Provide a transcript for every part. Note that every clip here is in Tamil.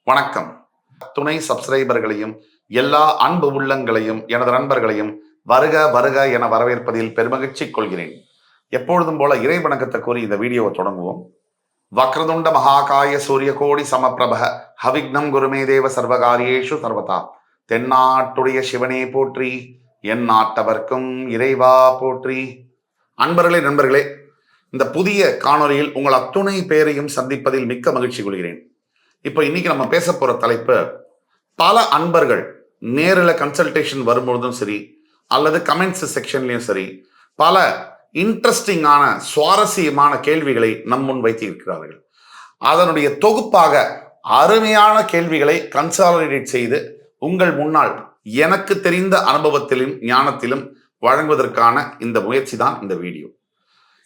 வணக்கம். துணை சப்ஸ்கிரைபர்களையும் எல்லா அன்பு உள்ளங்களையும் எனது நண்பர்களையும் வருக வருக என வரவேற்பதில் பெருமகிழ்ச்சி கொள்கிறேன். எப்பொழுதும் போல இறை வணக்கத்தை கூறி இந்த வீடியோவை தொடங்குவோம். வக்ரதுண்ட மகாகாய சூரிய கோடி சமப்பிரப ஹவிக்னம் குருமே தேவ சர்வகாரியேஷு சர்வதா. தென்னாட்டுடைய சிவனே போற்றி, என் நாட்டவர்க்கும் இறைவா போற்றி. அன்பர்களே, நண்பர்களே, இந்த புதிய காணொலியில் உங்கள் அத்துணை பேரையும் சந்திப்பதில் மிக்க மகிழ்ச்சி கொள்கிறேன். இப்போ இன்னைக்கு நம்ம பேச போற தலைப்பு, பல அன்பர்கள் நேரில் கன்சல்டேஷன் வரும்பொழுதும் சரி அல்லது கமெண்ட்ஸ் செக்ஷன்லையும் சரி பல இன்ட்ரெஸ்டிங்கான சுவாரஸ்யமான கேள்விகளை நம் முன் வைத்திருக்கிறார்கள். அதனுடைய தொகுப்பாக அருமையான கேள்விகளை கன்சாலிடேட் செய்து உங்கள் முன்னால் எனக்கு தெரிந்த அனுபவத்திலும் ஞானத்திலும் வழங்குவதற்கான இந்த முயற்சி தான் இந்த வீடியோ.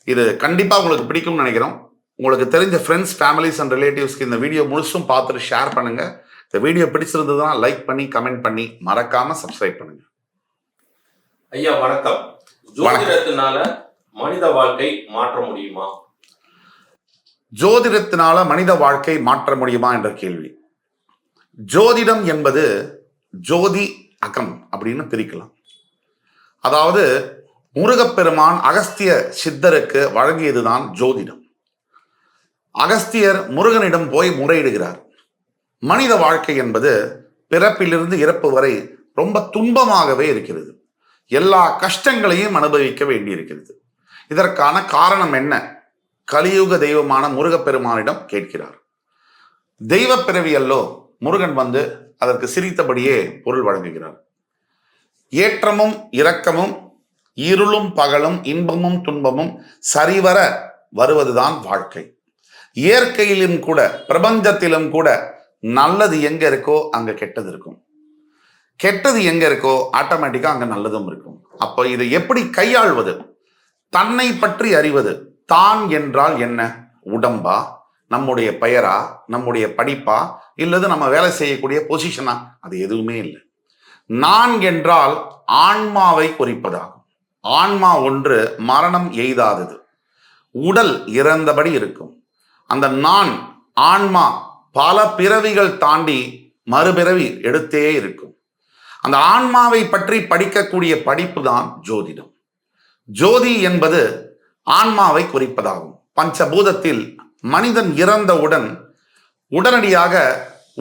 இது கண்டிப்பாக உங்களுக்கு பிடிக்கும்னு நினைக்கிறோம். உங்களுக்கு தெரிஞ்ச ஃப்ரெண்ட்ஸ், ஃபேமிலிஸ் அண்ட் ரிலேட்டிவ்ஸ்க்கு இந்த வீடியோ முழுசும் பார்த்துட்டு ஷேர் பண்ணுங்க. இந்த வீடியோ பிடிச்சிருந்ததுன்னா லைக் பண்ணி கமெண்ட் பண்ணி மறக்காம சப்ஸ்கிரைப் பண்ணுங்க. ஐயா வணக்கம். ஜோதிடத்தினால மனித வாழ்க்கை மாற்ற முடியுமா? ஜோதிடத்தினால மனித வாழ்க்கை மாற்ற முடியுமா என்ற கேள்வி. ஜோதிடம் என்பது ஜோதி அகம் அப்படின்னு பிரிக்கலாம். அதாவது முருகப்பெருமான் அகஸ்திய சித்தருக்கு வழங்கியதுதான் ஜோதிடம். அகஸ்தியர் முருகனிடம் போய் முறையிடுகிறார். மனித வாழ்க்கை என்பது பிறப்பிலிருந்து இறப்பு வரை ரொம்ப துன்பமாகவே இருக்கிறது. எல்லா கஷ்டங்களையும் அனுபவிக்க வேண்டியிருக்கிறது. இதற்கான காரணம் என்ன? கலியுக தெய்வமான முருகப்பெருமானிடம் கேட்கிறார். தெய்வ பிறவியல்லோ முருகன் வந்து அதற்கு சிரித்தபடியே பொருள் வழங்குகிறார். ஏற்றமும் இரக்கமும் இருளும் பகலும் இன்பமும் துன்பமும் சரிவர வருவதுதான் வாழ்க்கை. இயற்கையிலும் கூட பிரபஞ்சத்திலும் கூட நல்லது எங்க இருக்கோ அங்க கெட்டது இருக்கும், கெட்டது எங்க இருக்கோ ஆட்டோமேட்டிக்கா அங்க நல்லதும் இருக்கும். அப்போ இதை எப்படி கையாள்வது? தன்னை பற்றி அறிவது. தான் என்றால் என்ன? உடம்பா, நம்முடைய பெயரா, நம்முடைய படிப்பா, இல்லது நம்ம வேலை செய்யக்கூடிய பொசிஷனா? அது எதுவுமே இல்லை. நான் என்றால் ஆன்மாவை குறிப்பதாகும். ஆன்மா ஒன்று மரணம் எய்தாதது, உடல் இறந்தபடி இருக்கும். அந்த நான் ஆன்மா பல பிறவிகள் தாண்டி மறுபிறவி எடுத்தே இருக்கும். அந்த ஆன்மாவை பற்றி படிக்கக்கூடிய படிப்பு தான் ஜோதிடம். ஜோதி என்பது ஆன்மாவை குறிப்பதாகும். பஞ்சபூதத்தில் மனிதன் இறந்தவுடன் உடனடியாக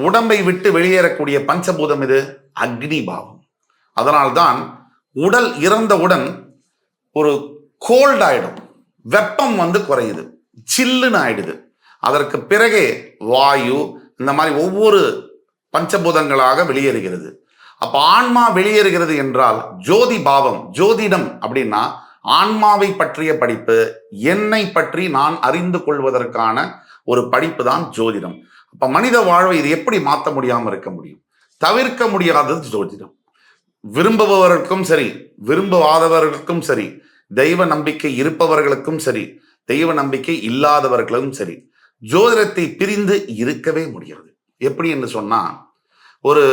உடம்பை விட்டு வெளியேறக்கூடிய பஞ்சபூதம் இது அக்னி பாவம். அதனால்தான் உடல் இறந்தவுடன் ஒரு கோல்ட் ஆயிடும், வெப்பம் வந்து குறையுது, சில்லுன்னு ஆயிடுது. அதற்கு பிறகே வாயு இந்த மாதிரி ஒவ்வொரு பஞ்சபூதங்களாக வெளியேறுகிறது. அப்ப ஆன்மா வெளியேறுகிறது என்றால் ஜோதி பாவம். ஜோதிடம் அப்படின்னா ஆன்மாவை பற்றிய படிப்பு, என்னை பற்றி நான் அறிந்து கொள்வதற்கான ஒரு படிப்பு தான் ஜோதிடம். அப்ப மனித வாழ்வை இது எப்படி மாற்ற முடியாம இருக்க முடியும்? தவிர்க்க முடியாதது ஜோதிடம். விரும்புபவர்களுக்கும் சரி, விரும்பாதவர்களுக்கும் சரி, தெய்வ நம்பிக்கை இருப்பவர்களுக்கும் சரி, தெய்வ நம்பிக்கை இல்லாதவர்களும் சரி, ஜோதிடத்தை பிரிந்து இருக்கவே முடியாது. எப்படி என்று சொன்னா, ஒரு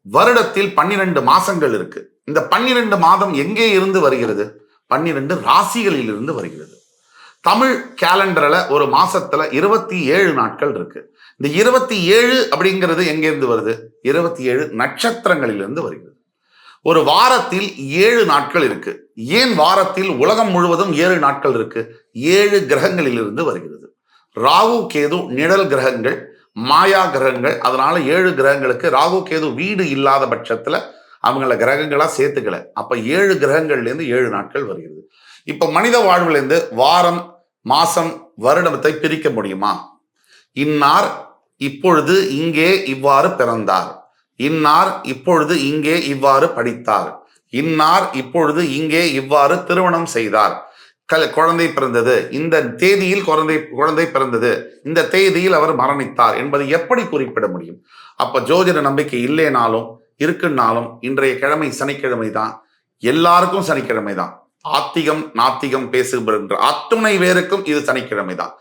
வருடத்தில் 12 மாசங்கள் இருக்கு. இந்த 12 மாதம் எங்கே இருந்து வருகிறது? 12 ராசிகளில் இருந்து வருகிறது. தமிழ் கேலண்டர்ல ஒரு மாசத்துல 27 நாட்கள் இருக்கு. இந்த 27 அப்படிங்கிறது எங்கிருந்து வருது? 27 நட்சத்திரங்களிலிருந்து வருகிறது. ஒரு வாரத்தில் 7 நாட்கள் இருக்கு. ஏன் வாரத்தில் உலகம் முழுவதும் 7 நாட்கள் இருக்கு? 7 கிரகங்களிலிருந்து வருகிறது. ராகு கேது நிழல் கிரகங்கள், மாயா கிரகங்கள். அதனால 7 கிரகங்களுக்கு ராகு கேது வீடு இல்லாத பட்சத்துல அவங்கள கிரகங்களா சேர்த்துக்கல. அப்ப 7 கிரகங்கள்லேருந்து 7 நாட்கள் வருகிறது. இப்ப மனித வாழ்விலிருந்து வாரம், மாசம், வருடத்தை பிரிக்க முடியுமா? இன்னார் இப்பொழுது இங்கே இவ்வாறு பிறந்தார், இன்னார் இப்பொழுது இங்கே இவ்வாறு படித்தார், இன்னார் இப்பொழுது இங்கே இவ்வாறு திருமணம் செய்தார், குழந்தை பிறந்தது, இந்த தேதியில் குழந்தை பிறந்தது, இந்த தேதியில் அவர் மரணித்தார் என்பதை எப்படி குறிப்பிட முடியும்? அப்ப ஜோதிட நம்பிக்கை இல்லைனாலும் இருக்குன்னாலும் இன்றைய கிழமை சனிக்கிழமை தான். எல்லாருக்கும் சனிக்கிழமை தான். ஆத்திகம் நாத்திகம் பேசுகின்ற அத்துணை பேருக்கும் இது சனிக்கிழமை தான்.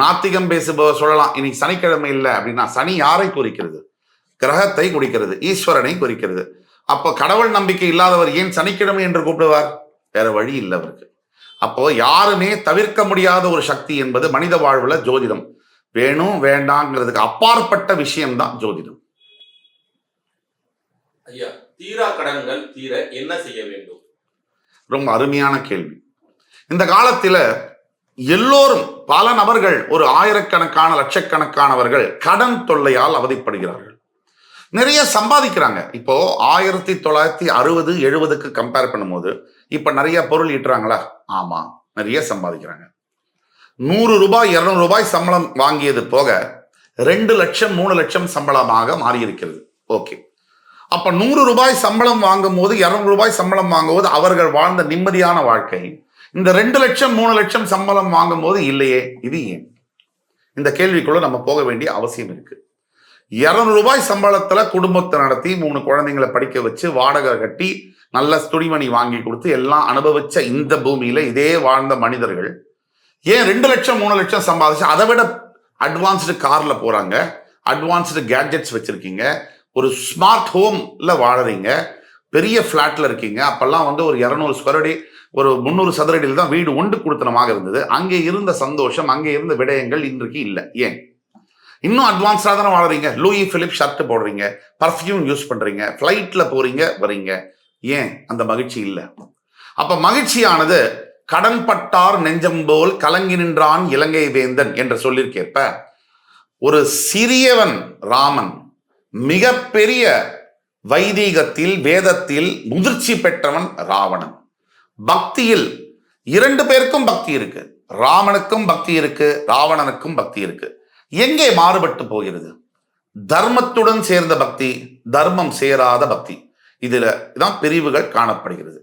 நாத்திகம் பேசுபவர் சொல்லலாம் இன்னைக்கு சனிக்கிழமை இல்லை அப்படின்னா, சனி யாரை குறிக்கிறது? கிரகத்தை குறிக்கிறது, ஈஸ்வரனை குறிக்கிறது. அப்போ கடவுள் நம்பிக்கை இல்லாதவர் ஏன் சனிக்கிழமை என்று கூப்பிடுவார்? வேற வழி இல்லை அவருக்கு. அப்போ யாருமே தவிர்க்க முடியாத ஒரு சக்தி என்பது மனித வாழ்வுல ஜோதிடம். வேணும் வேண்டாங்கிறதுக்கு அப்பாற்பட்ட விஷயம்தான் ஜோதிடம். ஐயா, தீரா கடன்கள் தீர என்ன செய்ய வேண்டும்? ரொம்ப அருமையான கேள்வி. இந்த காலத்துல எல்லோரும், பல நபர்கள், ஒரு ஆயிரக்கணக்கான லட்சக்கணக்கானவர்கள் கடன் தொல்லையால் அவதிப்படுகிறார்கள். நிறைய சம்பாதிக்கிறாங்க. இப்போ 1960 70க்கு கம்பேர் பண்ணும்போது இப்ப நிறைய பொருள் ஈட்டுறாங்களா? ஆமா, நிறைய சம்பாதிக்கிறாங்க. 100 ரூபாய் 200 ரூபாய் சம்பளம் வாங்கியது போக 2 லட்சம் 3 லட்சம் சம்பளமாக மாறி இருக்கிறது. ஓகே, அப்ப 100 ரூபாய் சம்பளம் வாங்கும் போது 200 ரூபாய் சம்பளம் வாங்கும்போது அவர்கள் வாழ்ந்த நிம்மதியான வாழ்க்கை இந்த 2 லட்சம் 3 லட்சம் சம்பளம் வாங்கும் போது இல்லையே. இது ஏன்? இந்த கேள்விக்குள்ள நம்ம போக வேண்டிய அவசியம் இருக்கு. 200 ரூபாய் சம்பளத்துல குடும்பத்தை நடத்தி 3 குழந்தைங்களை படிக்க வச்சு வாடகை கட்டி நல்ல துணிமணி வாங்கி கொடுத்து எல்லாம் அனுபவிச்ச இந்த பூமியில இதே வாழ்ந்த மனிதர்கள் ஏன் 2 லட்சம் 3 லட்சம் சம்பாதிச்சு அதை விட அட்வான்ஸ்டு கார்ல போறாங்க, அட்வான்ஸ்டு கேட்ஜெட்ஸ் வச்சிருக்கீங்க, ஒரு ஸ்மார்ட் ஹோம்ல வாழறீங்க, பெரிய பிளாட்ல இருக்கீங்க. அப்பெல்லாம் ஒரு 200 ஸ்கொயர் அடி, ஒரு 300 சதுர அடியில் தான் வீடு ஒன்று கொடுத்தனமாக இருந்தது. அங்கே இருந்த சந்தோஷம், அங்கே இருந்த விடயங்கள் இன்றைக்கு இல்லை. ஏன்? இன்னும் அட்வான்ஸ்டாக தானே வாழறீங்க. லூயி பிலிப் ஷர்ட் போடுறீங்க, பர்ஃப்யூம் யூஸ் பண்றீங்க, ஃபிளைட்ல போறீங்க வரீங்க. ஏன் அந்த மகிழ்ச்சி இல்லை? அப்ப மகிழ்ச்சியானது கடன் பட்டார் நெஞ்சம் போல் கலங்கி நின்றான் இலங்கை வேந்தன் என்று சொல்லியிருக்கேற்ப, ஒரு சிறியவன் ராமன் மிகப்பெரிய வைதீகத்தில் வேதத்தில் முதிர்ச்சி பெற்றவன் ராவணன். பக்தியில் 2 பேருக்கும் பக்தி இருக்கு. ராமனுக்கும் பக்தி இருக்கு, ராவணனுக்கும் பக்தி இருக்கு. எங்கே மாறுபட்டு போகிறது? தர்மத்துடன் சேர்ந்த பக்தி, தர்மம் சேராத பக்தி, இதுல தான் பிரிவுகள் காணப்படுகிறது.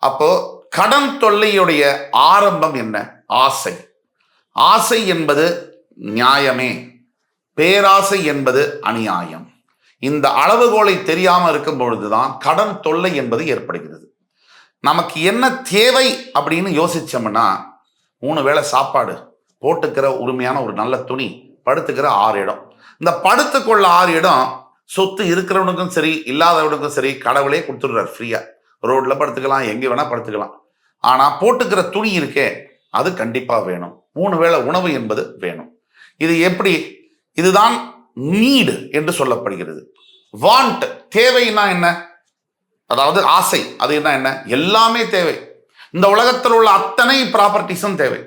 அப்போ கடன் தொல்லையுடைய ஆரம்பம் என்ன? ஆசை. ஆசை என்பது நியாயமே, பேராசை என்பது அநியாயம். இந்த அளவுகோலை தெரியாம இருக்கும் பொழுதுதான் கடன் தொல்லை என்பது ஏற்படுகிறது. நமக்கு என்ன தேவை அப்படின்னு யோசிச்சோம்னா, 3 வேளை சாப்பாடு, போட்டுக்கிற உரிமையான ஒரு நல்ல துணி, படுத்துக்கிற 6 இடம். இந்த படுத்துக்கொள்ள 6 இடம் சொத்து இருக்கிறவனுக்கும் சரி இல்லாதவனுக்கும் சரி கடவுளே கொடுத்துடுறார் ஃப்ரீயா. ரோட்ல படுத்துக்கலாம், எங்க வேணா படுத்துக்கலாம். ஆனா போட்டுக்கிற துணி இருக்கே, அது கண்டிப்பா வேணும். 3 வேளை உணவு என்பது வேணும். இது எப்படி? இதுதான் நீடு என்று சொல்லப்படுகிறது. வாண்ட், தேவைன்னா என்ன? அதாவது ஆசை, அது என்ன? எல்லாமே தேவை. இந்த உலகத்தில் உள்ள அத்தனை ப்ராப்பர்ட்டிஸும் தேவை,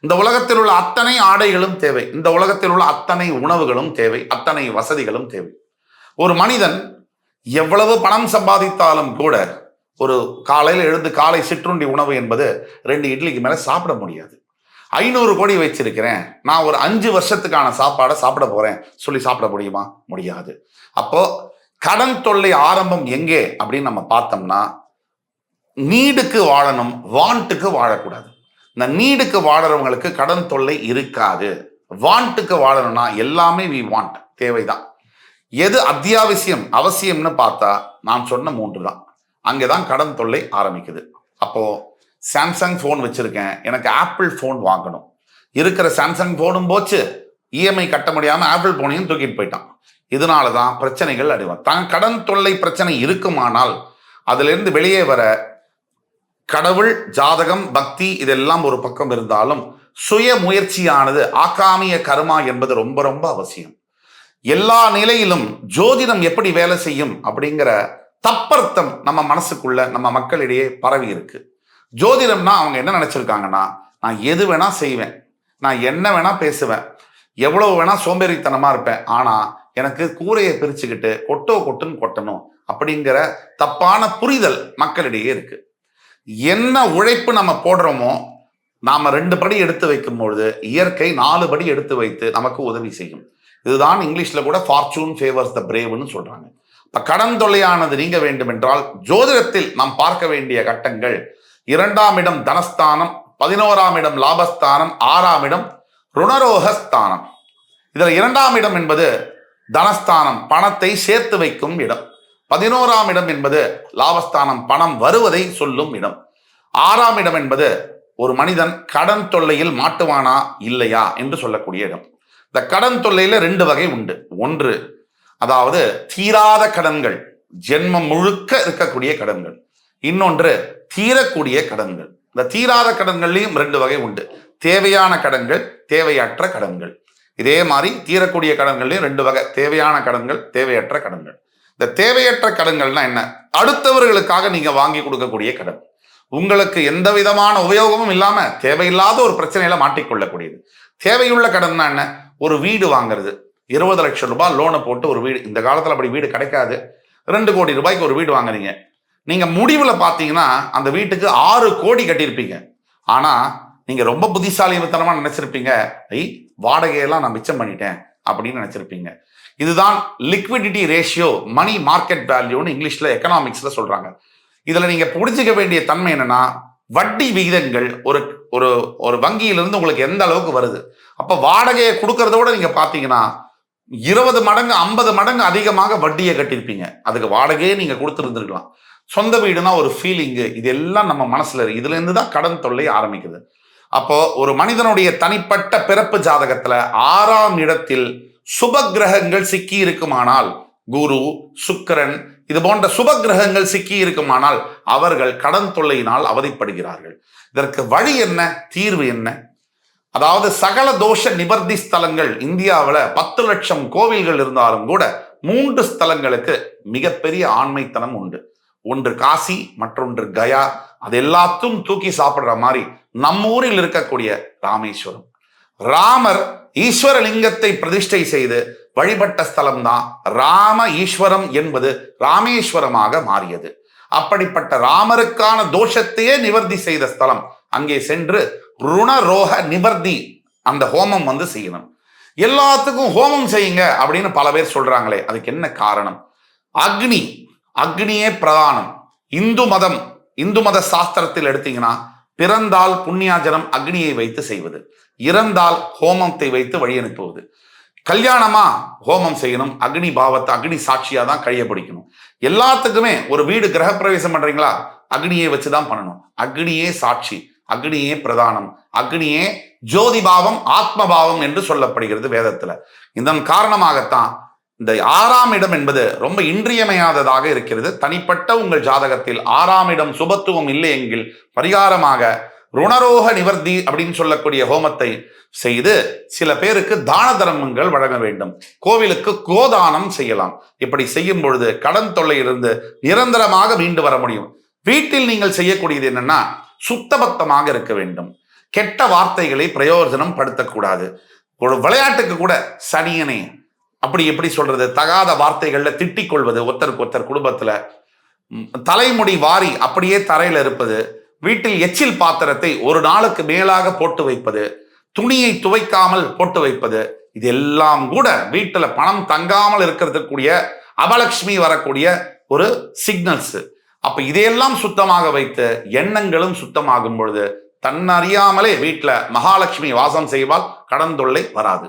இந்த உலகத்தில் உள்ள அத்தனை ஆடைகளும் தேவை, இந்த உலகத்தில் உள்ள அத்தனை உணவுகளும் தேவை, அத்தனை வசதிகளும் தேவை. ஒரு மனிதன் எவ்வளவு பணம் சம்பாதித்தாலும் கூட ஒரு காலையில் எழுந்து காலை சிற்றுண்டி உணவு என்பது 2 இட்லிக்கு மேல சாப்பிட முடியாது. 500 கோடி வச்சிருக்கிறேன், நான் ஒரு 5 வருஷத்துக்கான சாப்பாடை சாப்பிட போறேன் சொல்லி சாப்பிட முடியுமா? முடியாது. அப்போ கடன் தொல்லை ஆரம்பம் எங்கே அப்படின்னு நம்ம பார்த்தோம்னா, நீடுக்கு வாழணும், வாண்ட்டுக்கு வாழக்கூடாது. இந்த நீடுக்கு வாழறவங்களுக்கு கடன் தொல்லை இருக்காது. வாண்ட்டுக்கு வாழணும்னா எல்லாமே வி வாண்ட், தேவைதான். எது அத்தியாவசியம் அவசியம்னு பார்த்தா நான் சொன்ன 3 தான். அங்கேதான் கடன் தொல்லை ஆரம்பிக்குது. அப்போ சாம்சங் போன் வச்சிருக்கேன், எனக்கு ஆப்பிள் போன் வாங்கணும். இருக்கிற சாம்சங் போனும் போச்சு, இஎம்ஐ கட்ட முடியாம ஆப்பிள் போனையும் தூக்கிட்டு போயிட்டான். இதனாலதான் பிரச்சனைகள் அடைவான். தான் கடன் தொல்லை பிரச்சனை இருக்குமானால் அதுல இருந்து வெளியே வர கடவுள், ஜாதகம், பக்தி இதெல்லாம் ஒரு பக்கம் இருந்தாலும் சுய முயற்சியானது, ஆகாமிய கர்மா என்பது ரொம்ப ரொம்ப அவசியம். எல்லா நிலையிலும் ஜோதிடம் எப்படி வேலை செய்யும் அப்படிங்கிற தப்பர்த்தம் நம்ம மனசுக்குள்ள, நம்ம மக்களிடையே பரவி இருக்கு. ஜோதிடம்னா அவங்க என்ன நினைச்சிருக்காங்கன்னா, நான் எது வேணா செய்வேன், நான் என்ன வேணா பேசுவேன், எவ்வளவு வேணா சோம்பேறித்தனமா இருப்பேன், ஆனா எனக்கு கூரையை பிரிச்சுக்கிட்டு கொட்டுன்னு கொட்டணும் அப்படிங்கிற தப்பான புரிதல் மக்களிடையே இருக்கு. என்ன உழைப்பு நம்ம போடுறோமோ, நாம 2 படி எடுத்து வைக்கும் பொழுது இயற்கை 4 படி எடுத்து வைத்து நமக்கு உதவி செய்யும். இதுதான் இங்கிலீஷ்ல கூட ஃபார்ச்சூன் ஃபேவர்ஸ் த பிரேவ்னு சொல்றாங்க. இப்ப கடன் தொல்லையானது நீங்க வேண்டும் என்றால் ஜோதிடத்தில் நாம் பார்க்க வேண்டிய கட்டங்கள்: 2ஆம் இடம் தனஸ்தானம், 11ஆம் இடம் லாபஸ்தானம், 6ஆம் இடம் ருணரோகஸ்தானம். இதுல 2ஆம் இடம் என்பது தனஸ்தானம், பணத்தை சேர்த்து வைக்கும் இடம். 11ஆம் இடம் என்பது லாபஸ்தானம், பணம் வருவதை சொல்லும் இடம். 6ஆம் இடம் என்பது ஒரு மனிதன் கடன் தொல்லையில் மாட்டுவானா இல்லையா என்று சொல்லக்கூடிய இடம். இந்த கடன் தொல்லையில 2 வகை உண்டு. ஒன்று, அதாவது தீராத கடன்கள், ஜென்மம் முழுக்க இருக்கக்கூடிய கடன்கள். இன்னொன்று தீரக்கூடிய கடன்கள். இந்த தீராத கடன்கள்லையும் 2 வகை உண்டு. தேவையான கடன்கள், தேவையற்ற கடன்கள். இதே மாதிரி தீரக்கூடிய கடன்கள்லையும் 2 வகை: தேவையான கடன்கள், தேவையற்ற கடன்கள். இந்த தேவையற்ற கடன்கள்னா என்ன? அடுத்தவர்களுக்காக நீங்க வாங்கி கொடுக்கக்கூடிய கடன், உங்களுக்கு எந்த விதமான உபயோகமும் இல்லாம தேவையில்லாத ஒரு பிரச்சனையில மாட்டிக்கொள்ளக்கூடியது. தேவையுள்ள கடன்னா என்ன? ஒரு வீடு வாங்குறது, 20 லட்சம் ரூபாய் லோனை போட்டு ஒரு வீடு, இந்த காலத்துல அப்படி வீடு கிடைக்காது, 2 கோடி ரூபாய்க்கு ஒரு வீடு வாங்குறீங்க. நீங்க முடிவுல பாத்தீங்கன்னா அந்த வீட்டுக்கு 6 கோடி கட்டியிருப்பீங்க. ஆனா நீங்க ரொம்ப புத்திசாலித்தனமா நினைச்சிருப்பீங்க, வாடகையெல்லாம் நான் மிச்சம் பண்ணிட்டேன் அப்படின்னு நினைச்சிருப்பீங்க. இதுதான் லிக்விடிட்டி ரேஷியோ, மணி மார்க்கெட் வேல்யூன்னு இங்கிலீஷ்ல எக்கனாமிக்ஸ்ல சொல்றாங்க. இதுல நீங்க புரிஞ்சுக்க வேண்டிய தன்மை என்னன்னா, வட்டி விகிதங்கள் ஒரு ஒரு ஒரு வங்கியிலிருந்து உங்களுக்கு எந்த அளவுக்கு வருது. அப்ப வாடகையை கொடுக்கறத விட நீங்க பாத்தீங்கன்னா 20 மடங்கு 50 மடங்கு அதிகமாக வட்டியை கட்டியிருப்பீங்க. அதுக்கு வாடகையே நீங்க கொடுத்துருந்துருக்கலாம். சொந்த வீடுனா ஒரு ஃபீலிங்கு, இது எல்லாம் நம்ம மனசுல இருக்கு. இதுல இருந்து தான் கடன் தொல்லை ஆரம்பிக்குது. அப்போ ஒரு மனிதனுடைய தனிப்பட்ட பிறப்பு ஜாதகத்துல 6ஆம் இடத்தில் சுப கிரகங்கள் சிக்கி இருக்குமானால், குரு, சுக்கிரன் இது போன்ற சுப கிரகங்கள் சிக்கி இருக்குமானால் அவர்கள் கடன் தொல்லையினால் அவதிப்படுகிறார்கள். இதற்கு வழி என்ன? தீர்வு என்ன? அதாவது சகல தோஷ நிவர்த்தி ஸ்தலங்கள் இந்தியாவில் 10 லட்சம் கோவில்கள் இருந்தாலும் கூட 3 ஸ்தலங்களுக்கு மிகப்பெரிய ஆண்மைத்தனம் உண்டு. ஒன்று காசி, மற்றொன்று கயா. அது எல்லாத்தையும் தூக்கி சாப்பிடுற மாதிரி நம்ம ஊரில் இருக்கக்கூடிய ராமேஸ்வரம். ராமர் ஈஸ்வர லிங்கத்தை பிரதிஷ்டை செய்து வழிபட்ட ஸ்தலம் தான் ராம ஈஸ்வரம் என்பது ராமேஸ்வரமாக மாறியது. அப்படிப்பட்ட ராமருக்கான தோஷத்தையே நிவர்த்தி செய்த ஸ்தலம். அங்கே சென்று ருணரோக நிவர்த்தி அந்த ஹோமம் செய்யணும். எல்லாத்துக்கும் ஹோமம் செய்யுங்க அப்படின்னு பல பேர் சொல்றாங்களே, அதுக்கு என்ன காரணம்? அக்னியே பிரதானம். இந்து மத சாஸ்திரத்தில் எடுத்தீங்கன்னா, பிறந்தால் புண்ணியாஜனம் அக்னியை வைத்து செய்வது, இறந்தால் ஹோமத்தை வைத்து வழி அனுப்புவது. கல்யாணமா ஹோமம் செய்யணும், அக்னி பாவத்தை அக்னி சாட்சியா தான் கழிய பிடிக்கணும். எல்லாத்துக்குமே ஒரு வீடு கிரகப்பிரவேசம் பண்றீங்களா, அக்னியை வச்சுதான் பண்ணணும். அக்னியே சாட்சி, அக்னியே பிரதானம், அக்னியே ஜோதி பாவம், ஆத்ம பாவம் என்று சொல்லப்படுகிறது வேதத்துல. இதன் காரணமாகத்தான் இந்த 6ஆம் இடம் என்பது ரொம்ப இன்றியமையாததாக இருக்கிறது. தனிப்பட்ட உங்கள் ஜாதகத்தில் 6ஆம் இடம் சுபத்துவம் இல்லை என்கில் பரிகாரமாக ருணரோக நிவர்த்தி அப்படின்னு சொல்லக்கூடிய ஹோமத்தை செய்து சில பேருக்கு தான தர்மங்கள் வழங்க வேண்டும். கோவிலுக்கு கோதானம் செய்யலாம். இப்படி செய்யும் பொழுது கடன் தொல்லையிலிருந்து நிரந்தரமாக மீண்டு வர முடியும். வீட்டில் நீங்கள் செய்யக்கூடியது என்னன்னா, சுத்தபத்தமாக இருக்க வேண்டும். கெட்ட வார்த்தைகளை பிரயோஜனம் படுத்தக்கூடாது. ஒரு விளையாட்டுக்கு கூட சனியனே அப்படி எப்படி சொல்றது, தகாத வார்த்தைகள்ல திட்டிக் கொள்வது, ஒருத்தருக்கு ஒருத்தர் குடும்பத்துல தலைமுடி வாரி அப்படியே தரையில இருப்பது, வீட்டில் எச்சில் பாத்திரத்தை ஒரு நாளுக்கு மேலாக போட்டு வைப்பது, துணியை துவைக்காமல் போட்டு வைப்பது, இதெல்லாம் கூட வீட்டுல பணம் தங்காமல் இருக்கிறதுக்கூடிய அபலட்சுமி வரக்கூடிய ஒரு சிக்னல்ஸ். அப்ப இதையெல்லாம் சுத்தமாக வைத்து எண்ணங்களும் சுத்தமாகும் பொழுது தன்னறியாமலே வீட்டுல மகாலட்சுமி வாசம் செய்வால், கடன் தொல்லை வராது.